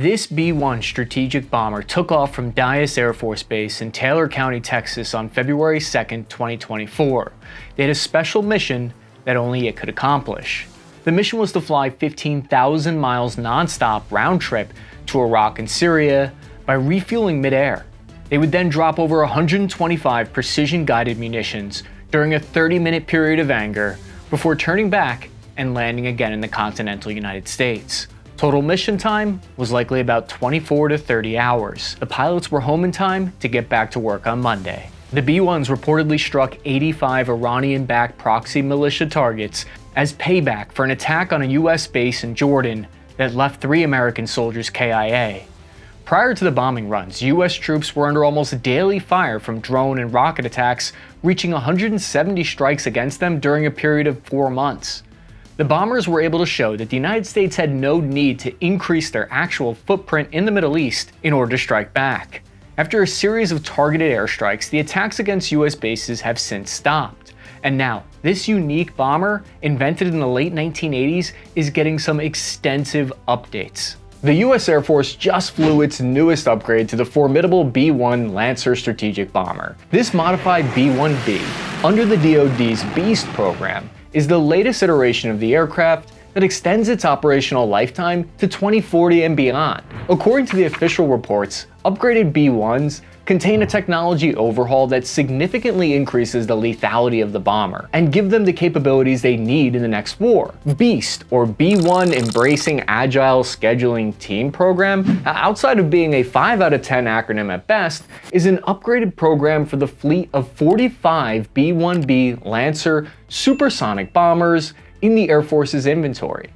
This B-1 strategic bomber took off from Dyess Air Force Base in Taylor County, Texas on February 2, 2024. They had a special mission that only it could accomplish. The mission was to fly 15,000 miles non-stop round trip to Iraq and Syria by refueling midair. They would then drop over 125 precision-guided munitions during a 30-minute period of anger before turning back and landing again in the continental United States. Total mission time was likely about 24 to 30 hours. The pilots were home in time to get back to work on Monday. The B-1s reportedly struck 85 Iranian-backed proxy militia targets as payback for an attack on a US base in Jordan that left 3 American soldiers KIA. Prior to the bombing runs, US troops were under almost daily fire from drone and rocket attacks, reaching 170 strikes against them during a period of 4 months. The bombers were able to show that the United States had no need to increase their actual footprint in the Middle East in order to strike back. After a series of targeted airstrikes, the attacks against US bases have since stopped. And now, this unique bomber, invented in the late 1980s, is getting some extensive updates. The US Air Force just flew its newest upgrade to the formidable B-1 Lancer strategic bomber. This modified B-1B, under the DoD's BEAST program, is the latest iteration of the aircraft that extends its operational lifetime to 2040 and beyond. According to the official reports, upgraded B-1s contain a technology overhaul that significantly increases the lethality of the bomber and give them the capabilities they need in the next war. BEAST, or B-1 Embracing Agile Scheduling Team Program, outside of being a 5 out of 10 acronym at best, is an upgraded program for the fleet of 45 B-1B Lancer supersonic bombers in the Air Force's inventory.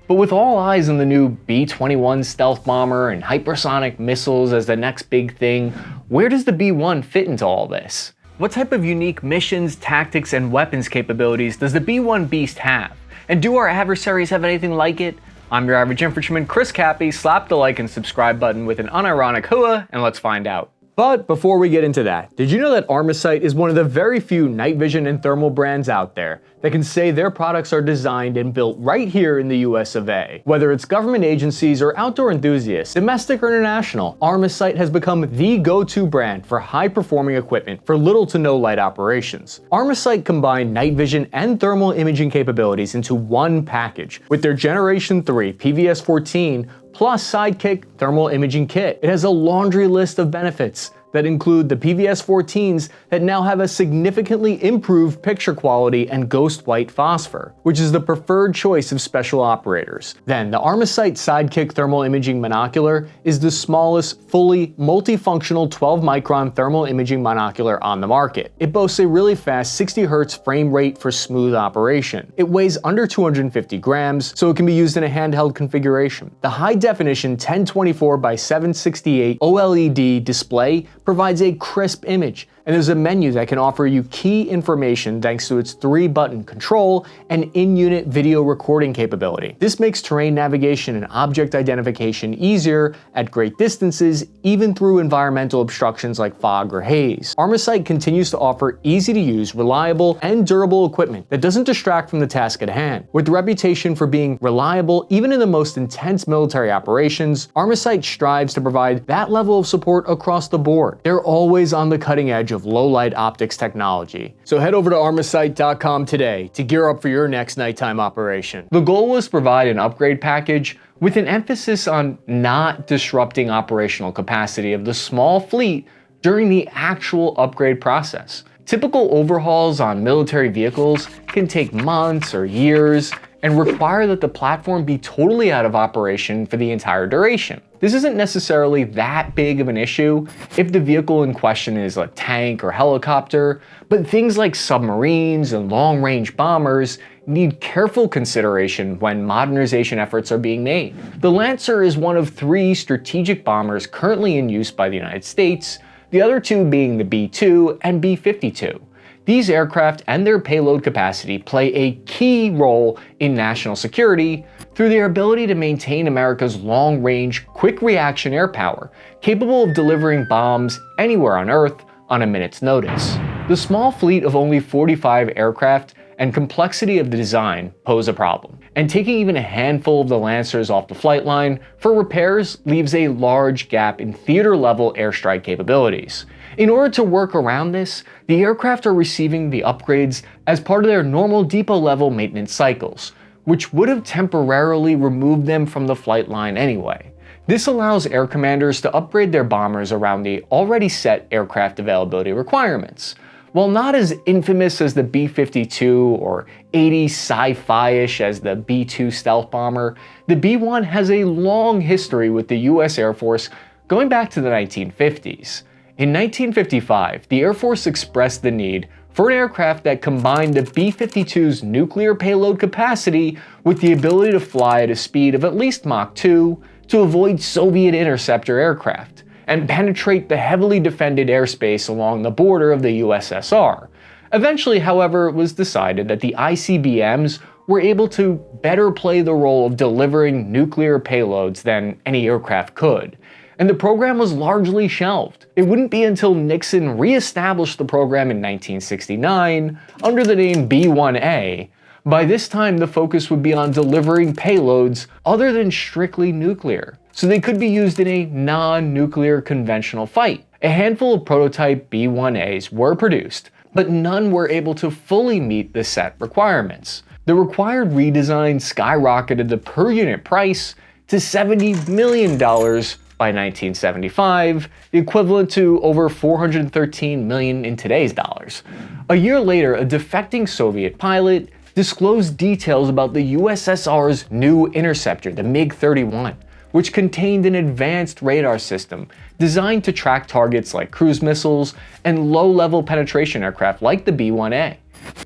But with all eyes on the new B-21 stealth bomber and hypersonic missiles as the next big thing, where does the B-1 fit into all this? What type of unique missions, tactics, and weapons capabilities does the B-1 Beast have? And do our adversaries have anything like it? I'm your average infantryman, Chris Cappy. Slap the like and subscribe button with an unironic hooah, and let's find out. But before we get into that, did you know that Armasight is one of the very few night vision and thermal brands out there that can say their products are designed and built right here in the US of A? Whether it's government agencies or outdoor enthusiasts, domestic or international, Armasight has become the go-to brand for high-performing equipment for little to no light operations. Armasight combined night vision and thermal imaging capabilities into one package with their Generation 3 PVS-14 plus Sidekick thermal imaging kit. It has a laundry list of benefits that include the PVS-14s that now have a significantly improved picture quality and ghost white phosphor, which is the preferred choice of special operators. Then the Armasight Sidekick thermal imaging monocular is the smallest, fully multifunctional 12-micron thermal imaging monocular on the market. It boasts a really fast 60 Hz frame rate for smooth operation. It weighs under 250 grams, so it can be used in a handheld configuration. The high-definition 1024 by 768 OLED display provides a crisp image, and there's a menu that can offer you key information thanks to its 3-button control and in-unit video recording capability. This makes terrain navigation and object identification easier at great distances, even through environmental obstructions like fog or haze. Armasight continues to offer easy-to-use, reliable, and durable equipment that doesn't distract from the task at hand. With the reputation for being reliable even in the most intense military operations, Armasight strives to provide that level of support across the board. They're always on the cutting edge of low-light optics technology. So head over to armasight.com today to gear up for your next nighttime operation. The goal was to provide an upgrade package with an emphasis on not disrupting operational capacity of the small fleet during the actual upgrade process. Typical overhauls on military vehicles can take months or years and require that the platform be totally out of operation for the entire duration. This isn't necessarily that big of an issue if the vehicle in question is a tank or helicopter, but things like submarines and long-range bombers need careful consideration when modernization efforts are being made. The Lancer is one of 3 strategic bombers currently in use by the United States, the other 2 being the B-2 and B-52. These aircraft and their payload capacity play a key role in national security through their ability to maintain America's long-range, quick-reaction air power, capable of delivering bombs anywhere on Earth on a minute's notice. The small fleet of only 45 aircraft and complexity of the design pose a problem. And taking even a handful of the Lancers off the flight line for repairs leaves a large gap in theater-level airstrike capabilities. In order to work around this, the aircraft are receiving the upgrades as part of their normal depot-level maintenance cycles, which would have temporarily removed them from the flight line anyway. This allows air commanders to upgrade their bombers around the already set aircraft availability requirements. While not as infamous as the B-52 or 80s sci-fi-ish as the B-2 stealth bomber, the B-1 has a long history with the US Air Force going back to the 1950s. In 1955, the Air Force expressed the need for an aircraft that combined the B-52's nuclear payload capacity with the ability to fly at a speed of at least Mach 2 to avoid Soviet interceptor aircraft and penetrate the heavily defended airspace along the border of the USSR. Eventually, however, it was decided that the ICBMs were able to better play the role of delivering nuclear payloads than any aircraft could, and the program was largely shelved. It wouldn't be until Nixon re-established the program in 1969 under the name B-1A. By this time, the focus would be on delivering payloads other than strictly nuclear, so they could be used in a non-nuclear conventional fight. A handful of prototype B-1As were produced, but none were able to fully meet the set requirements. The required redesign skyrocketed the per unit price to $70 million by 1975, the equivalent to over $413 million in today's dollars. A year later, a defecting Soviet pilot disclosed details about the USSR's new interceptor, the MiG-31, which contained an advanced radar system designed to track targets like cruise missiles and low-level penetration aircraft like the B-1A.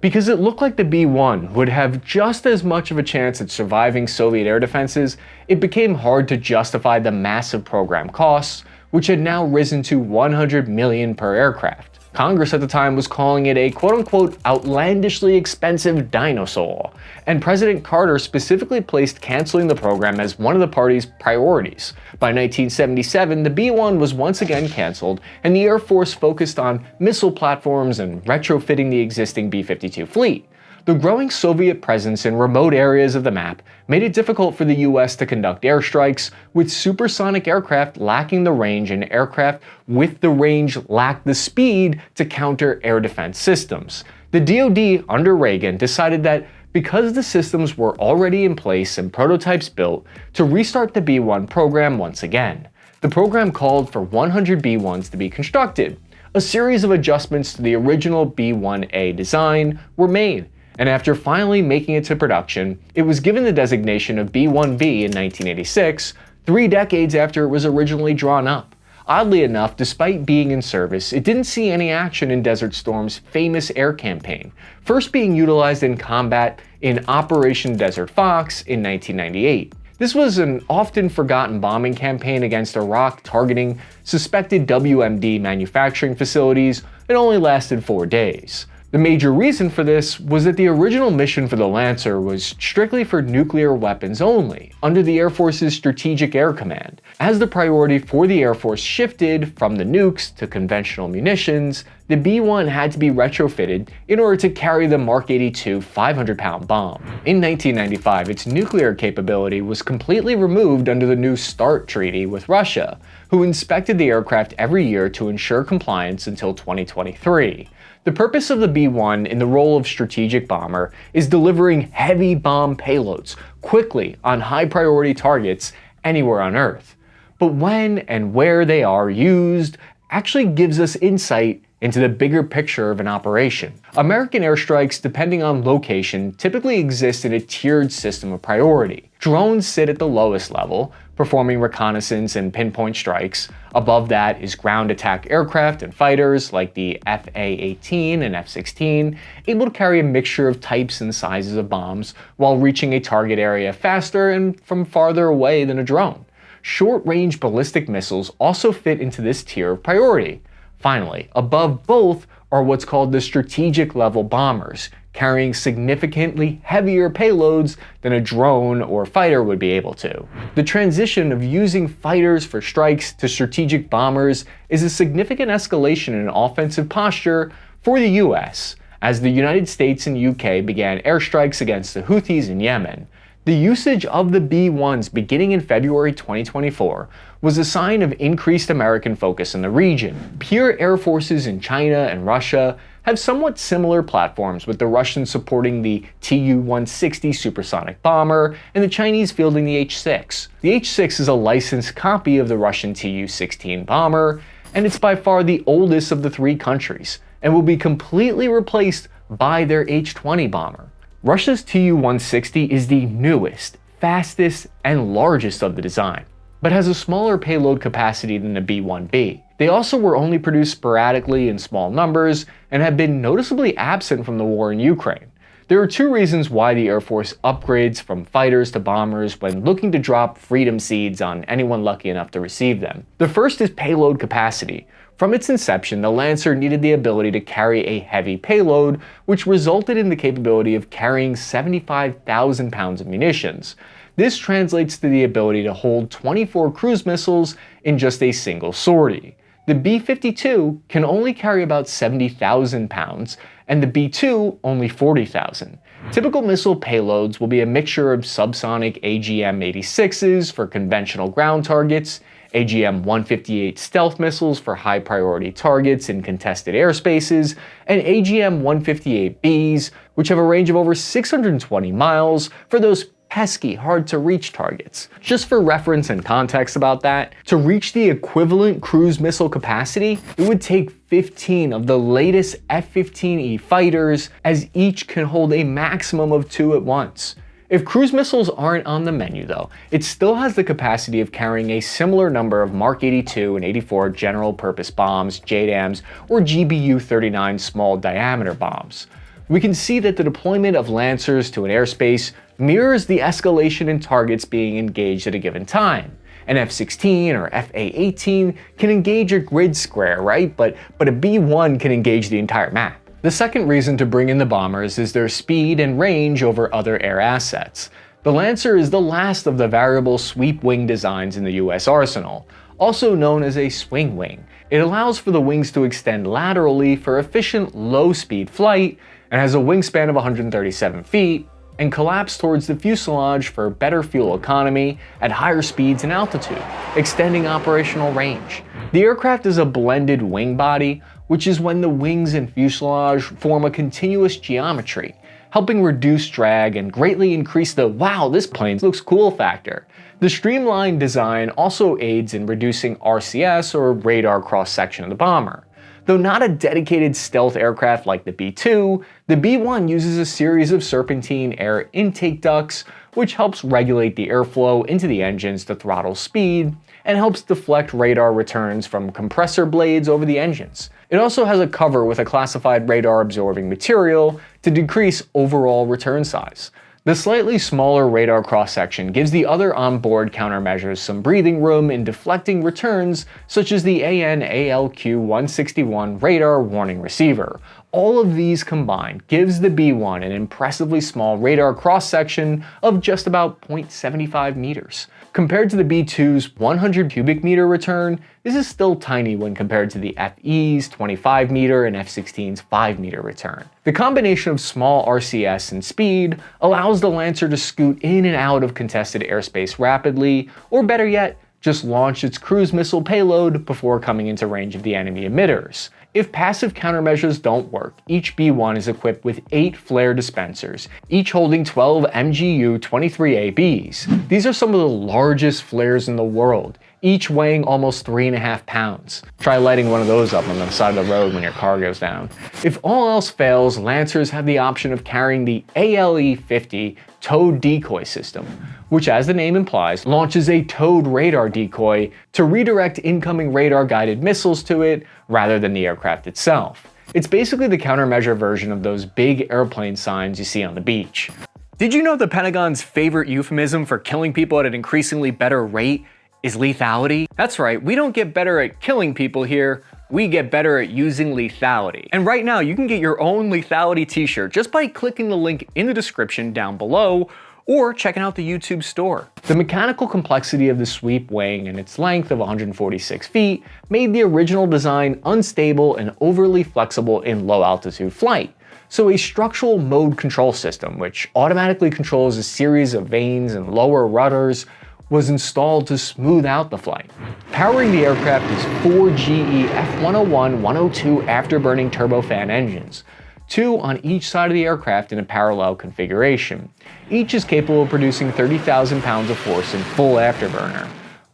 Because it looked like the B-1 would have just as much of a chance at surviving Soviet air defenses, it became hard to justify the massive program costs, which had now risen to $100 million per aircraft. Congress at the time was calling it a quote-unquote outlandishly expensive dinosaur, and President Carter specifically placed canceling the program as one of the party's priorities. By 1977, the B-1 was once again canceled, and the Air Force focused on missile platforms and retrofitting the existing B-52 fleet. The growing Soviet presence in remote areas of the map made it difficult for the US to conduct airstrikes, with supersonic aircraft lacking the range and aircraft with the range lacked the speed to counter air defense systems. The DoD under Reagan decided that because the systems were already in place and prototypes built, to restart the B-1 program once again. The program called for 100 B-1s to be constructed. A series of adjustments to the original B-1A design were made, and after finally making it to production, it was given the designation of B-1B in 1986, 3 decades after it was originally drawn up. Oddly enough, despite being in service, it didn't see any action in Desert Storm's famous air campaign, first being utilized in combat in Operation Desert Fox in 1998. This was an often forgotten bombing campaign against Iraq targeting suspected WMD manufacturing facilities. It only lasted 4 days. The major reason for this was that the original mission for the Lancer was strictly for nuclear weapons only, under the Air Force's Strategic Air Command. As the priority for the Air Force shifted from the nukes to conventional munitions, the B-1 had to be retrofitted in order to carry the Mark 82 500-pound bomb. In 1995, its nuclear capability was completely removed under the new START treaty with Russia, who inspected the aircraft every year to ensure compliance until 2023. The purpose of the B-1 in the role of strategic bomber is delivering heavy bomb payloads quickly on high-priority targets anywhere on Earth. But when and where they are used actually gives us insight into the bigger picture of an operation. American airstrikes, depending on location, typically exist in a tiered system of priority. Drones sit at the lowest level, performing reconnaissance and pinpoint strikes. Above that is ground attack aircraft and fighters like the FA-18 and F-16, able to carry a mixture of types and sizes of bombs while reaching a target area faster and from farther away than a drone. Short-range ballistic missiles also fit into this tier of priority. Finally, above both are what's called the strategic level bombers, carrying significantly heavier payloads than a drone or fighter would be able to. The transition of using fighters for strikes to strategic bombers is a significant escalation in offensive posture for the US, as the United States and UK began airstrikes against the Houthis in Yemen. The usage of the B-1s beginning in February 2024 was a sign of increased American focus in the region. Peer air forces in China and Russia have somewhat similar platforms, with the Russians supporting the Tu-160 supersonic bomber and the Chinese fielding the H-6. The H-6 is a licensed copy of the Russian Tu-16 bomber, and it's by far the oldest of the three countries, and will be completely replaced by their H-20 bomber. Russia's Tu-160 is the newest, fastest, and largest of the design, but has a smaller payload capacity than the B-1B. They also were only produced sporadically in small numbers and have been noticeably absent from the war in Ukraine. There are two reasons why the Air Force upgrades from fighters to bombers when looking to drop freedom seeds on anyone lucky enough to receive them. The first is payload capacity. From its inception, the Lancer needed the ability to carry a heavy payload, which resulted in the capability of carrying 75,000 pounds of munitions. This translates to the ability to hold 24 cruise missiles in just a single sortie. The B-52 can only carry about 70,000 pounds, and the B-2 only 40,000. Typical missile payloads will be a mixture of subsonic AGM-86s for conventional ground targets, AGM-158 stealth missiles for high-priority targets in contested airspaces, and AGM-158Bs, which have a range of over 620 miles for those pesky, hard-to-reach targets. Just for reference and context about that, to reach the equivalent cruise missile capacity, it would take 15 of the latest F-15E fighters, as each can hold a maximum of 2 at once. If cruise missiles aren't on the menu though, it still has the capacity of carrying a similar number of Mark 82 and 84 general purpose bombs, JDAMs, or GBU-39 small diameter bombs. We can see that the deployment of Lancers to an airspace mirrors the escalation in targets being engaged at a given time. An F-16 or FA-18 can engage a grid square, right? But a B-1 can engage the entire map. The second reason to bring in the bombers is their speed and range over other air assets. The Lancer is the last of the variable sweep wing designs in the US arsenal, also known as a swing wing. It allows for the wings to extend laterally for efficient low-speed flight, and has a wingspan of 137 feet, and collapse towards the fuselage for better fuel economy at higher speeds and altitude, extending operational range. The aircraft is a blended wing body, which is when the wings and fuselage form a continuous geometry, helping reduce drag and greatly increase the "wow, this plane looks cool" factor. The streamlined design also aids in reducing RCS, or radar cross-section, of the bomber. Though not a dedicated stealth aircraft like the B-2, the B-1 uses a series of serpentine air intake ducts, which helps regulate the airflow into the engines to throttle speed, and helps deflect radar returns from compressor blades over the engines. It also has a cover with a classified radar-absorbing material to decrease overall return size. The slightly smaller radar cross-section gives the other onboard countermeasures some breathing room in deflecting returns, such as the AN/ALQ-161 radar warning receiver. All of these combined gives the B-1 an impressively small radar cross-section of just about 0.75 meters. Compared to the B-2's 100 cubic meter return, this is still tiny when compared to the FE's 25 meter and F-16's 5 meter return. The combination of small RCS and speed allows the Lancer to scoot in and out of contested airspace rapidly, or better yet, just launch its cruise missile payload before coming into range of the enemy emitters. If passive countermeasures don't work, each B-1 is equipped with 8 flare dispensers, each holding 12 MGU-23ABs. These are some of the largest flares in the world, each weighing almost 3.5 pounds. Try lighting one of those up on the side of the road when your car goes down. If all else fails, Lancers have the option of carrying the ALE-50 towed decoy system, which, as the name implies, launches a towed radar decoy to redirect incoming radar-guided missiles to it rather than the aircraft itself. It's basically the countermeasure version of those big airplane signs you see on the beach. Did you know the Pentagon's favorite euphemism for killing people at an increasingly better rate is lethality? That's right, we don't get better at killing people here, we get better at using lethality. And right now, you can get your own lethality t-shirt just by clicking the link in the description down below, or checking out the YouTube store. The mechanical complexity of the sweep wing and its length of 146 feet made the original design unstable and overly flexible in low altitude flight. So a structural mode control system, which automatically controls a series of vanes and lower rudders, was installed to smooth out the flight. Powering the aircraft is 4 GE F101-102 afterburning turbofan engines, 2 on each side of the aircraft in a parallel configuration. Each is capable of producing 30,000 pounds of force in full afterburner.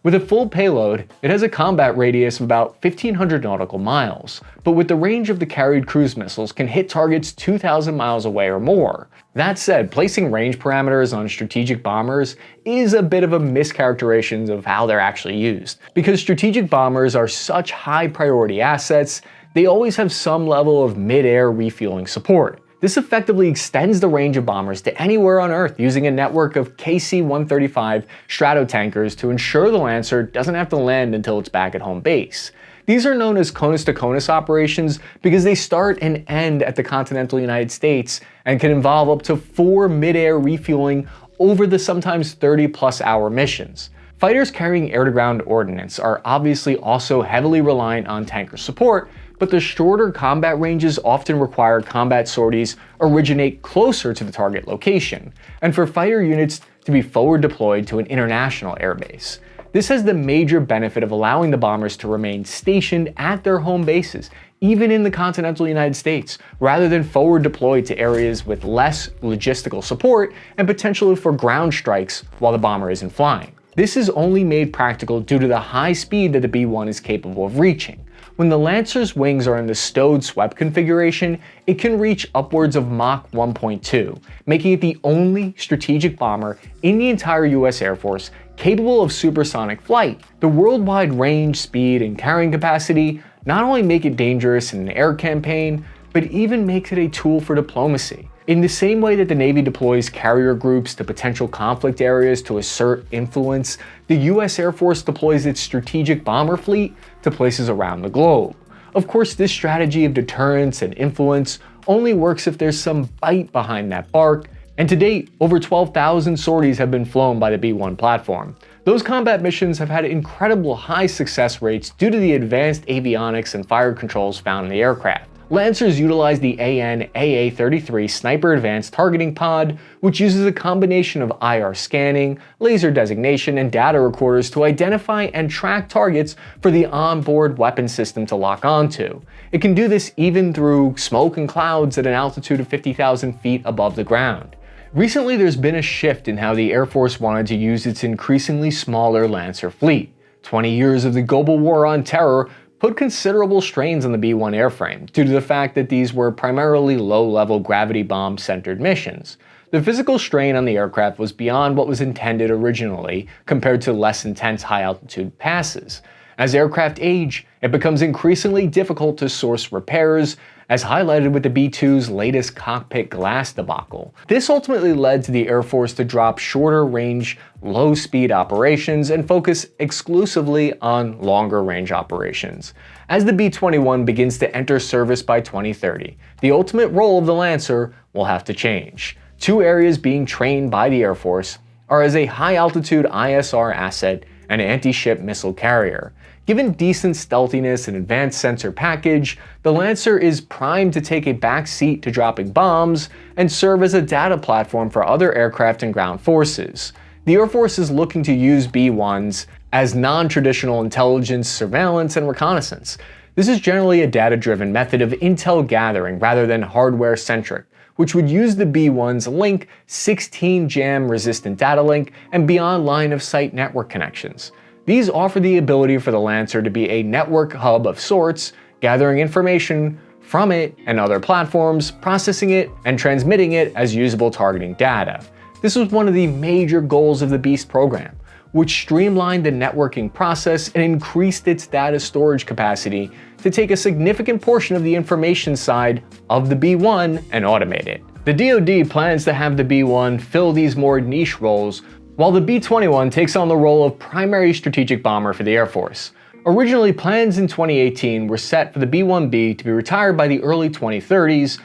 With a full payload, it has a combat radius of about 1,500 nautical miles, but with the range of the carried cruise missiles can hit targets 2,000 miles away or more. That said, placing range parameters on strategic bombers is a bit of a mischaracterization of how they're actually used. Because strategic bombers are such high priority assets, they always have some level of mid-air refueling support. This effectively extends the range of bombers to anywhere on Earth using a network of KC-135 stratotankers to ensure the Lancer doesn't have to land until it's back at home base. These are known as conus-to-conus operations because they start and end at the continental United States and can involve up to 4 mid-air refueling over the sometimes 30-plus hour missions. Fighters carrying air-to-ground ordnance are obviously also heavily reliant on tanker support, but the shorter combat ranges often require combat sorties originate closer to the target location, and for fighter units to be forward deployed to an international airbase. This has the major benefit of allowing the bombers to remain stationed at their home bases, even in the continental United States, rather than forward deployed to areas with less logistical support and potentially for ground strikes while the bomber isn't flying. This is only made practical due to the high speed that the B-1 is capable of reaching. When the Lancer's wings are in the stowed swept configuration, it can reach upwards of Mach 1.2, making it the only strategic bomber in the entire US Air Force capable of supersonic flight. The worldwide range, speed, and carrying capacity not only make it dangerous in an air campaign, but even makes it a tool for diplomacy. In the same way that the Navy deploys carrier groups to potential conflict areas to assert influence, the US Air Force deploys its strategic bomber fleet to places around the globe. Of course, this strategy of deterrence and influence only works if there's some bite behind that bark, and to date, over 12,000 sorties have been flown by the B-1 platform. Those combat missions have had incredible high success rates due to the advanced avionics and fire controls found in the aircraft. Lancers utilize the AN/AA-33 Sniper Advanced Targeting Pod, which uses a combination of IR scanning, laser designation, and data recorders to identify and track targets for the onboard weapon system to lock onto. It can do this even through smoke and clouds at an altitude of 50,000 feet above the ground. Recently, there's been a shift in how the Air Force wanted to use its increasingly smaller Lancer fleet. 20 years of the global war on terror put considerable strains on the B-1 airframe due to the fact that these were primarily low-level gravity bomb-centered missions. The physical strain on the aircraft was beyond what was intended originally compared to less intense high-altitude passes. As aircraft age, it becomes increasingly difficult to source repairs, as highlighted with the B-2's latest cockpit glass debacle. This ultimately led to the Air Force to drop shorter-range, low-speed operations and focus exclusively on longer-range operations. As the B-21 begins to enter service by 2030, the ultimate role of the Lancer will have to change. 2 areas being trained by the Air Force are as a high-altitude ISR asset and anti-ship missile carrier. Given decent stealthiness and advanced sensor package, the Lancer is primed to take a back seat to dropping bombs and serve as a data platform for other aircraft and ground forces. The Air Force is looking to use B-1s as non-traditional intelligence, surveillance, and reconnaissance. This is generally a data-driven method of intel gathering rather than hardware-centric, which would use the B-1's Link 16 jam-resistant data link and beyond line-of-sight network connections. These offer the ability for the Lancer to be a network hub of sorts, gathering information from it and other platforms, processing it, and transmitting it as usable targeting data. This was one of the major goals of the Beast program, which streamlined the networking process and increased its data storage capacity to take a significant portion of the information side of the B-1 and automate it. The DoD plans to have the B-1 fill these more niche roles, while the B-21 takes on the role of primary strategic bomber for the Air Force. Originally, plans in 2018 were set for the B-1B to be retired by the early 2030s,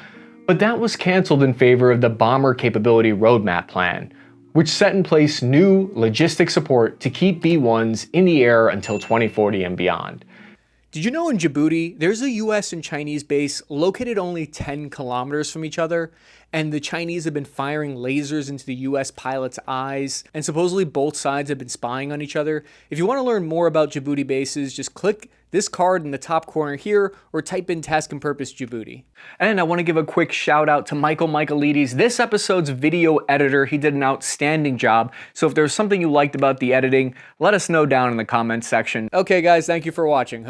but that was canceled in favor of the Bomber Capability Roadmap Plan, which set in place new logistic support to keep B-1s in the air until 2040 and beyond. Did you know in Djibouti, there's a US and Chinese base located only 10 kilometers from each other, and the Chinese have been firing lasers into the US pilots' eyes, and supposedly both sides have been spying on each other? If you want to learn more about Djibouti bases, just click this card in the top corner here, or type in task and purpose Djibouti. And I want to give a quick shout out to Michaelides, this episode's video editor. He did an outstanding job. So if there's something you liked about the editing, let us know down in the comments section. Okay guys, thank you for watching.